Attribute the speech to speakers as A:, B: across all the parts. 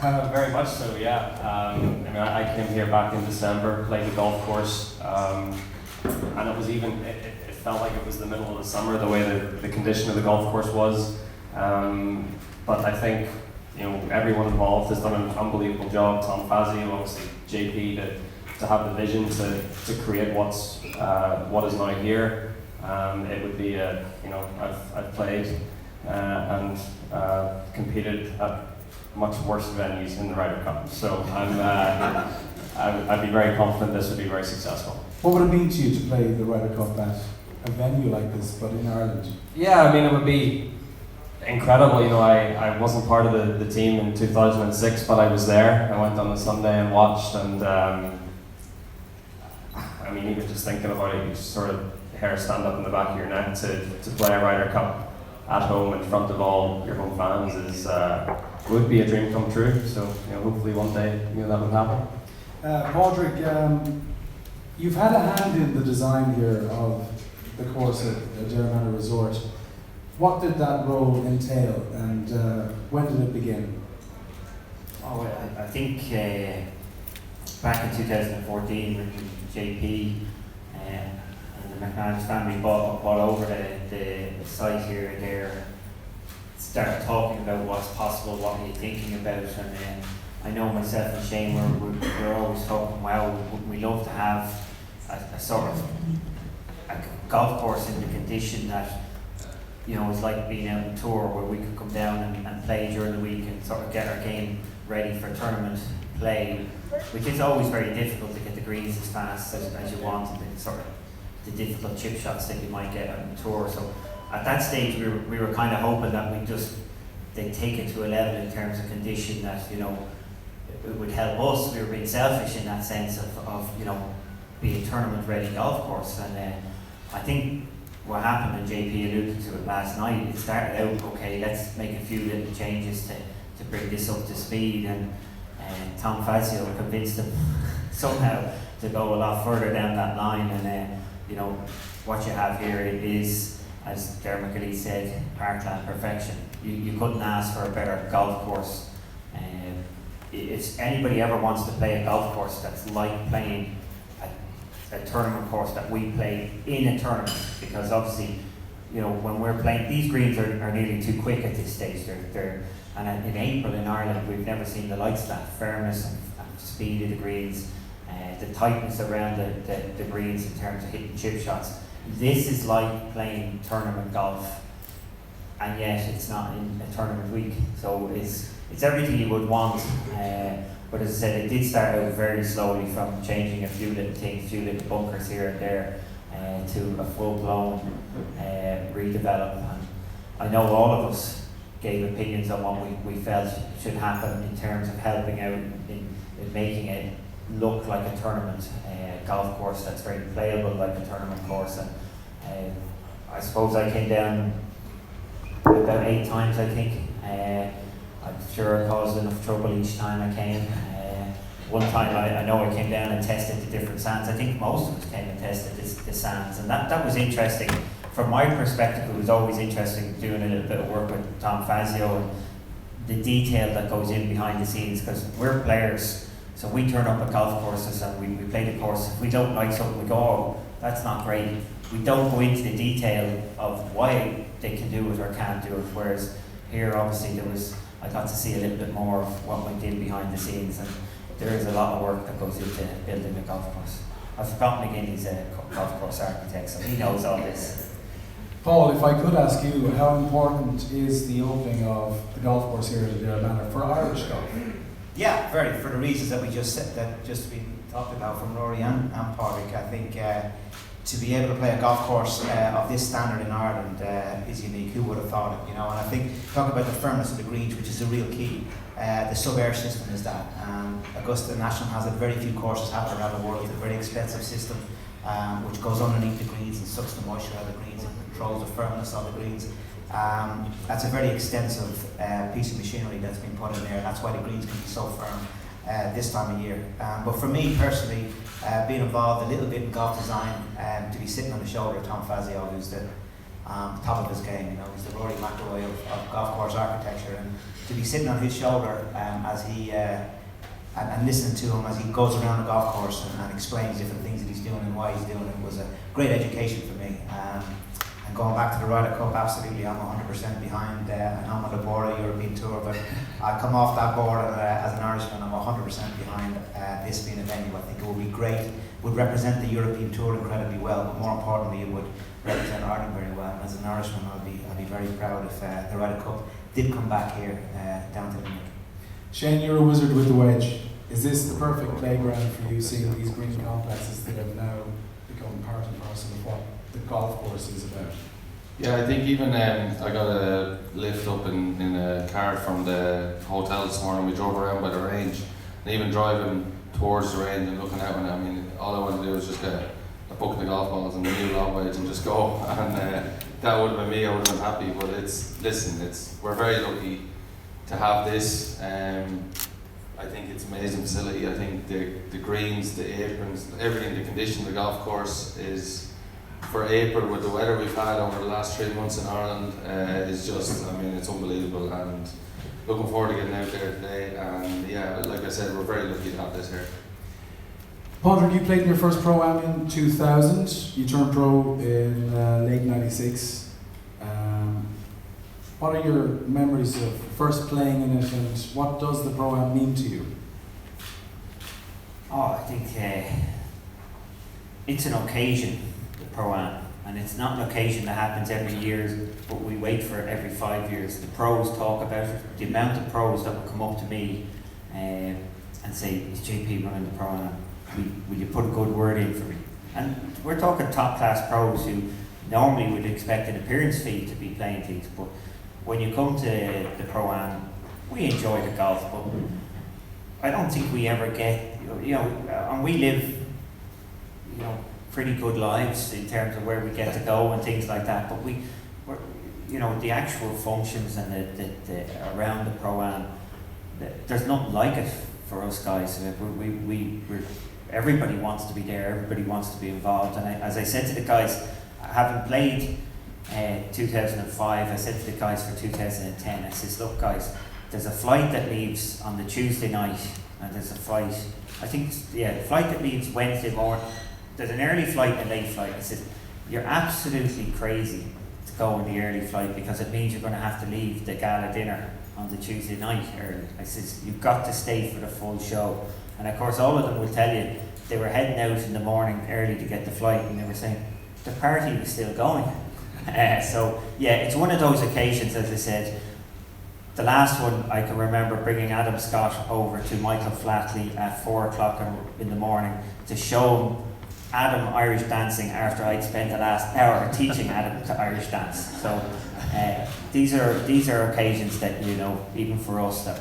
A: Very much so, yeah. I mean, I came here back in December, played the golf course, and it was it felt like it was the middle of the summer, the way the condition of the golf course was. But I think, everyone involved has done an unbelievable job. Tom Fazio, obviously JP, to have the vision to create what is now here. It would be I've played and competed at much worse venues in the Ryder Cup, so I'd be very confident this would be very successful.
B: What would it mean to you to play the Ryder Cup at a venue like this, but in Ireland?
A: Yeah, I mean, it would be incredible. I wasn't part of the team in 2006, but I was there. I went on a Sunday and watched, and I mean, even just thinking about it, you sort of hair stand up in the back of your neck to play a Ryder Cup at home in front of all your home fans would be a dream come true. So hopefully one day that would happen.
B: Padraig, you've had a hand in the design here of the course at Adare Manor Resort. What did that role entail, and when did it begin?
C: Oh, I think back in 2014, when JP and the McManus family bought over the site here and there, started talking about what's possible, what are you thinking about, and I know myself and Shane we're always talking, wow, we love to have a sort of a golf course in the condition that it's like being out on tour, where we could come down and play during the week and sort of get our game ready for tournament play, which is always very difficult to get the greens as fast as you want, and sort of the difficult chip shots that you might get on tour. So at that stage we were kind of hoping that they'd take it to a level in terms of condition that it would help us. We were being selfish in that sense of be a tournament ready golf course, and I think what happened, and JP alluded to it last night, it started out, okay, let's make a few little changes to bring this up to speed, and Tom Fazio convinced him somehow to go a lot further down that line, and what you have here, it is, as Adare McGinley said, parkland perfection. You couldn't ask for a better golf course. If anybody ever wants to play a golf course that's like playing a tournament course that we play in a tournament, because obviously, when we're playing, these greens are nearly too quick at this stage. And in April in Ireland, we've never seen the likes of that fairness and speed of the greens, the tightness around the greens in terms of hitting chip shots. This is like playing tournament golf, and yet it's not in a tournament week. So it's everything you would want. But as I said, it did start out very slowly, from changing a few little things, a few little bunkers here and there, to a full-blown redevelop. And I know all of us gave opinions on what we felt should happen in terms of helping out in making it look like a tournament golf course that's very playable like a tournament course. And I suppose I came down about 8 times, I think. I'm sure I caused enough trouble each time I came. One time I know I came down and tested the different sands. I think most of us came and tested the sands, and that was interesting. From my perspective, it was always interesting doing a little bit of work with Tom Fazio and the detail that goes in behind the scenes, because we're players, so we turn up at golf courses and we play the course. If we don't like something, we go, oh, that's not great. We don't go into the detail of why they can do it or can't do it, whereas here obviously I got to see a little bit more of what went in behind the scenes, and there is a lot of work that goes into building a golf course. I've forgotten again, he's a golf course architect, so he knows all this.
B: Paul, if I could ask you, how important is the opening of the golf course here at Adare Manor for Irish golf?
D: Yeah, very, for the reasons that we just said, that just been talked about from Rory and Padraig. I think to be able to play a golf course of this standard in Ireland is unique. Who would have thought it, And I think, talk about the firmness of the greens, which is a real key. The sub-air system is that. Augusta National has it. Very few courses have it around the world. It's a very expensive system, which goes underneath the greens and sucks the moisture out of the greens and controls the firmness of the greens. That's a very extensive piece of machinery that's been put in there. That's why the greens can be so firm this time of year. But for me personally, being involved a little bit in golf design, to be sitting on the shoulder of Tom Fazio, who's the top of his game. You know, he's the Rory McIlroy of golf course architecture, and to be sitting on his shoulder as he and listening to him as he goes around the golf course and explains different things that he's doing and why he's doing it was a great education for me. And going back to the Ryder Cup, absolutely, I'm 100% behind. And I'm on the Bora European Tour, but I come off that board and, as an Irishman, I'm 100% behind this being a venue. I think it would be great. It would represent the European Tour incredibly well, but more importantly, it would represent Ireland very well. And as an Irishman, I'd be very proud if the Ryder Cup did come back here down to Limerick.
B: Shane, you're a wizard with the wedge. Is this the perfect playground for you, seeing these green complexes that have now become part and parcel of what the golf course is about?
E: Yeah, I think even I got a lift up in a car from the hotel this morning. We drove around by the range, and even driving towards the range and looking out, and I mean, all I wanted to do was just get a bucket of golf balls and a new long wedge and just go. And that would have been me. I would have been happy. But we're very lucky to have this. I think it's an amazing facility. I think the greens, the aprons, everything, the condition of the golf course is, for April with the weather we've had over the last 3 months in Ireland, is just, I mean, it's unbelievable, and looking forward to getting out there today. And yeah, like I said, we're very lucky to have this here.
B: Padraig, you played in your first Pro-Am in 2000. You turned pro in late '96. What are your memories of first playing in it, and what does the Pro-Am mean to you?
C: Oh, I think it's an occasion, the Pro-Am, and it's not an occasion that happens every year, but we wait for it every 5 years. The pros talk about it. The amount of pros that will come up to me and say, "Is JP running the Pro-Am? Will you put a good word in for me?" And we're talking top class pros who normally would expect an appearance fee to be playing things, but when you come to the Pro-Am, we enjoy the golf, but I don't think we ever get, and we live, pretty good lives in terms of where we get to go and things like that, but we're, the actual functions and the around the Pro-Am, there's nothing like it for us guys. Everybody wants to be there, everybody wants to be involved, and as I said to the guys, having played 2005, I said to the guys for 2010, I says, look guys, there's a flight that leaves on the Tuesday night, and there's a flight, the flight that leaves Wednesday morning. There's an early flight and a late flight. I said, you're absolutely crazy to go on the early flight, because it means you're going to have to leave the gala dinner on the Tuesday night early. I says, you've got to stay for the full show. And of course all of them will tell you they were heading out in the morning early to get the flight, and they were saying the party was still going. So yeah, it's one of those occasions, as I said. The last one I can remember bringing Adam Scott over to Michael Flatley at 4 o'clock in the morning to show him Adam Irish dancing after I'd spent the last hour teaching Adam to Irish dance. So these are occasions that, even for us, that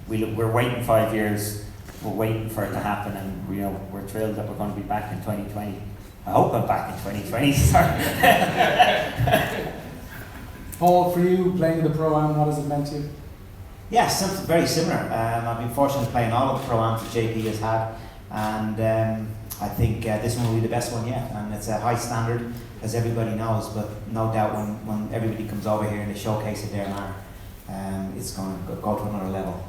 C: we're waiting 5 years, we're waiting for it to happen, and we're thrilled that we're going to be back in 2020. I hope I'm back in 2020. Sorry.
B: Paul, for you, playing the Pro-Am, what has it meant to you?
D: Yeah, something very similar. I've been fortunate to play in all of the Pro-Ams that JP has had, and I think this one will be the best one yet. And it's a high standard, as everybody knows, but no doubt when everybody comes over here and they showcase Adare Manor, it's going to go to another level.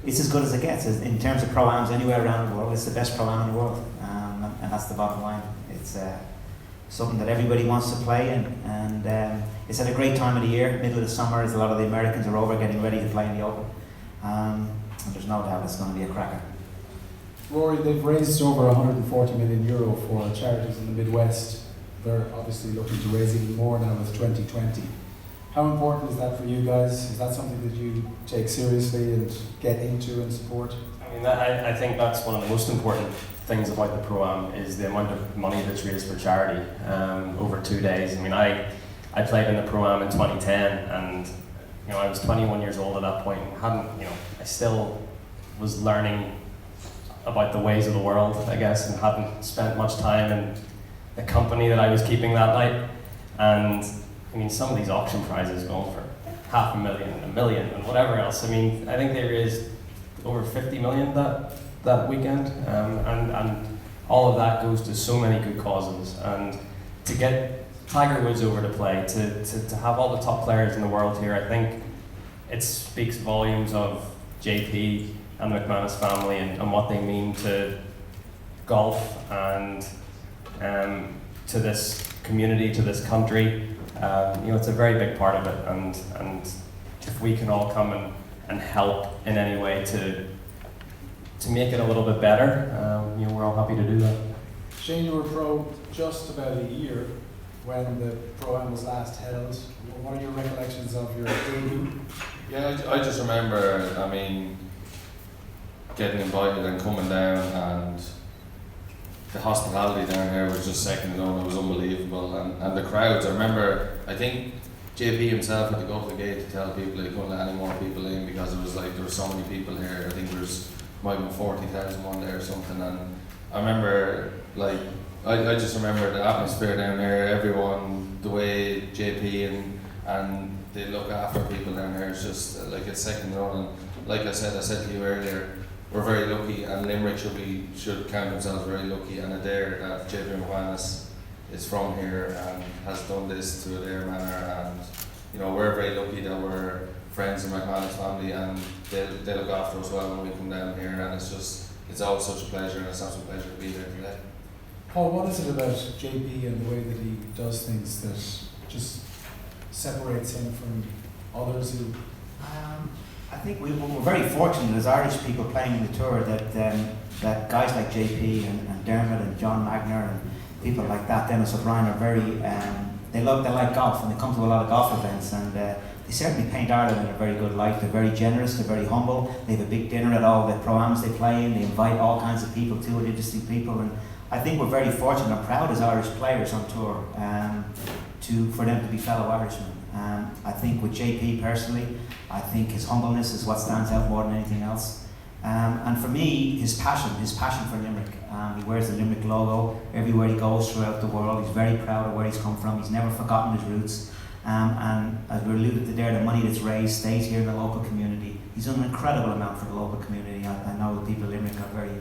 D: It's as good as it gets. In terms of Pro-Ams anywhere around the world, it's the best Pro-Am in the world, and that's the bottom line. It's something that everybody wants to play in, and it's at a great time of the year, middle of the summer, as a lot of the Americans are over getting ready to play in the Open, and there's no doubt it's going to be a cracker.
B: Rory, they've raised over €140 million for charities in the Midwest. They're obviously looking to raise even more now with 2020. How important is that for you guys? Is that something that you take seriously and get into and support?
A: I mean, I think that's one of the most important things about the Pro-Am is the amount of money that's raised for charity over 2 days. I mean, I played in the Pro-Am in 2010, and I was 21 years old at that point, and I still was learning about the ways of the world, I guess, and hadn't spent much time in the company that I was keeping that night. And I mean, some of these auction prizes going for $500,000, $1 million, and whatever else. I mean, I think they raised over 50 million that weekend, and all of that goes to so many good causes. And to get Tiger Woods over to play, to have all the top players in the world here, I think it speaks volumes of JP and the McManus family and what they mean to golf and to this community, to this country. It's a very big part of it, and if we can all come and help in any way to make it a little bit better, we're all happy to do that.
B: Shane, you were pro just about a year when the Pro-Am was last held. What are your recollections of your debut?
E: Yeah, I just remember, getting invited and coming down, and the hospitality down here was just second to none. It was unbelievable, and the crowds. I remember, I think JP himself had to go up the gate to tell people he couldn't let any more people in because it was like there were so many people here. I think there might have been 40,000 one day or something, and I remember I just remember the atmosphere down here, everyone, the way JP and they look after people down here. It's just it's second to none. And like I said to you earlier, we're very lucky, and Limerick should count themselves very lucky. And Adare, that JP McManus is from here and has done this to Adare Manor, and we're very lucky that we're friends of McManus family, and they look after us well when we come down here. And it's always such a pleasure, and it's such a pleasure to be here today.
B: Paul, what is it about JP and the way that he does things that just separates him from others who?
D: I think we're very fortunate as Irish people playing in the tour that guys like JP and Dermot and John Magner and people like that, Dennis O'Brien, are very they like golf, and they come to a lot of golf events, and they certainly paint Ireland in a very good light. They're very generous, they're very humble. They have a big dinner at all the Pro-Ams they play in. They invite all kinds of people to it, interesting people, and I think we're very fortunate and proud as Irish players on tour for them to be fellow Irishmen. I think with JP personally, I think his humbleness is what stands out more than anything else. And for me, his passion for Limerick. He wears the Limerick logo everywhere he goes throughout the world. He's very proud of where he's come from. He's never forgotten his roots. And as we alluded to there, the money that's raised stays here in the local community. He's done an incredible amount for the local community. I know the people of Limerick are very,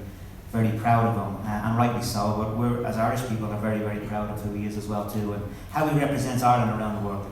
D: very proud of him, and rightly so. But we're, as Irish people, are very, very proud of who he is as well too, and how he represents Ireland around the world.